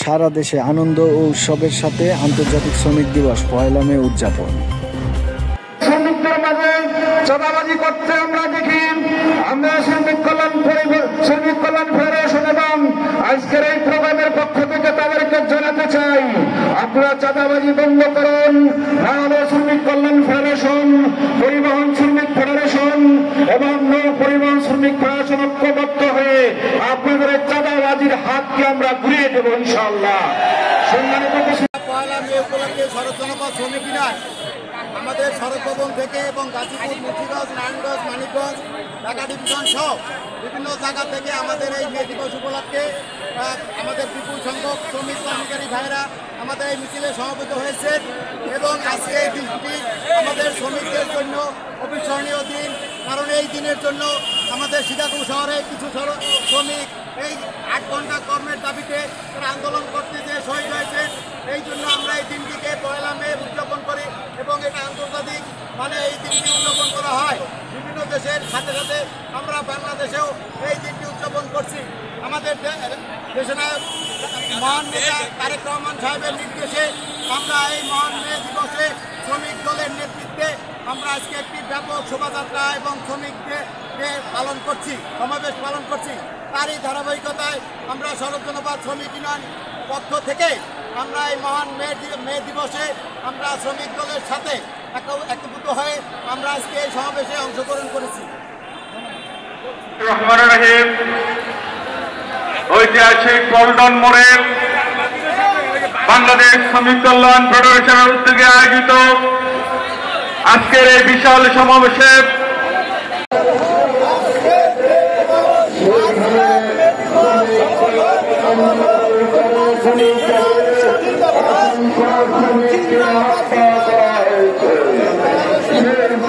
সারা দেশে আনন্দ ও উৎসবের সাথে আন্তর্জাতিক শ্রমিক দিবস ১ মে উদযাপন। শ্রমিকদের মাঝে চাঁদাবাজি করতে আমরা দেখি। আমরা শ্রমিক কল্যাণ ফেডারেশন এবং আজকের এই প্রোগ্রামের পক্ষ থেকে তাদেরকে জানাতে চাই, আপনারা চাঁদাবাজি বন্ধ করুন। বাংলাদেশ শ্রমিক কল্যাণ ফেডারেশন, পরিবহন শ্রমিক ফেডারেশন এবং নৌ পরিবহন শ্রমিক ফেডারেশন ঐক্যবদ্ধ হয়ে আপনাদের চাঁদাবাজির হাতকে আমরা ঘুরিয়ে দেব ইনশাআল্লাহ। সম্মানিত ১ মে উপলক্ষে শরৎ জনপদ শ্রমিক ইউনিয়ন আমাদের শরৎ ভবন থেকে এবং গাজীপুর, মুন্সিগঞ্জ, নারায়ণগঞ্জ, মানিকগঞ্জ, ঢাকা ডিভিশন সহ বিভিন্ন জায়গা থেকে আমাদের এই মে দিবস উপলক্ষে আমাদের বিপুল সংখ্যক শ্রমিক কর্মচারী ভাইরা আমাদের এই মিছিলে সমবেত হয়েছে এবং আজকে এই দিনটি আমাদের শ্রমিকদের জন্য অবিস্মরণীয় দিন। কারণ এই দিনের জন্য আমাদের শিকাগো শহরে কিছু শ্রমিক এই ৮ ঘন্টা কর্মের দাবিতে তারা আন্দোলন করতে যেয়ে শহীদ হয়েছে। এই জন্য আমরা এই দিনটিকে ১ মে উদযাপন করি এবং এটা আন্তর্জাতিক এই দিনটি উদযাপন করা হয় বিভিন্ন দেশের সাথে সাথে আমরা বাংলাদেশেও এই দিনটি উদযাপন করছি। আমাদের দেশে মহান নেতা তারেক রহমান সাহেবের নির্দেশে আমরা এই মহান মে দিবসে শ্রমিক দলের নেতৃত্বে আমরা আজকে একটি ব্যাপক শোভাযাত্রা এবং শ্রমিকদের পালন করছি, সমাবেশ পালন করছি। তারই ধারাবাহিকতায় আমরা শরৎ জনপদ শ্রমিক ইউনিয়ন পক্ষ থেকে আমরা এই মহান মে দিবসে আমরা শ্রমিক দলের সাথে একীভূত হয়ে আমরা আজকে এই সমাবেশে অংশগ্রহণ করেছি। রহমানুর রহিম, ঐতিহাসিক পল্টন মোড়ের বাংলাদেশ শ্রমিক কল্যাণ ফেডারেশনের উদ্যোগে আয়োজিত আজকের এই বিশাল সমাবেশে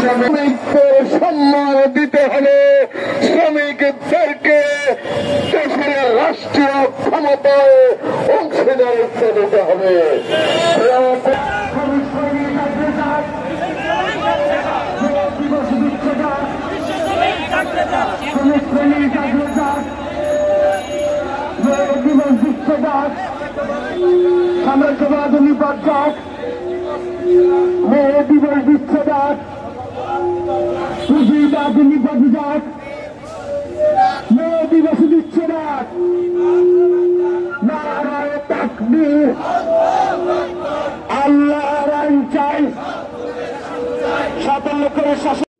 শ্রমিকদের সম্মান দিতে হলে শ্রমিকদেরকে দেশের রাষ্ট্রীয় ক্ষমতায় অংশীদারিত্ব দিতে হবে। সাম্রাজ্যবাদ নিপাত যাক, মে দিবস বিচ্ছেদাক, পুঁজিবাদ নিপাত যাক, মে দিবস বিচ্ছেদাক, নারায়ে তাকবীর, আল্লাহর আইন চাই, ৫৭ করে শাসন।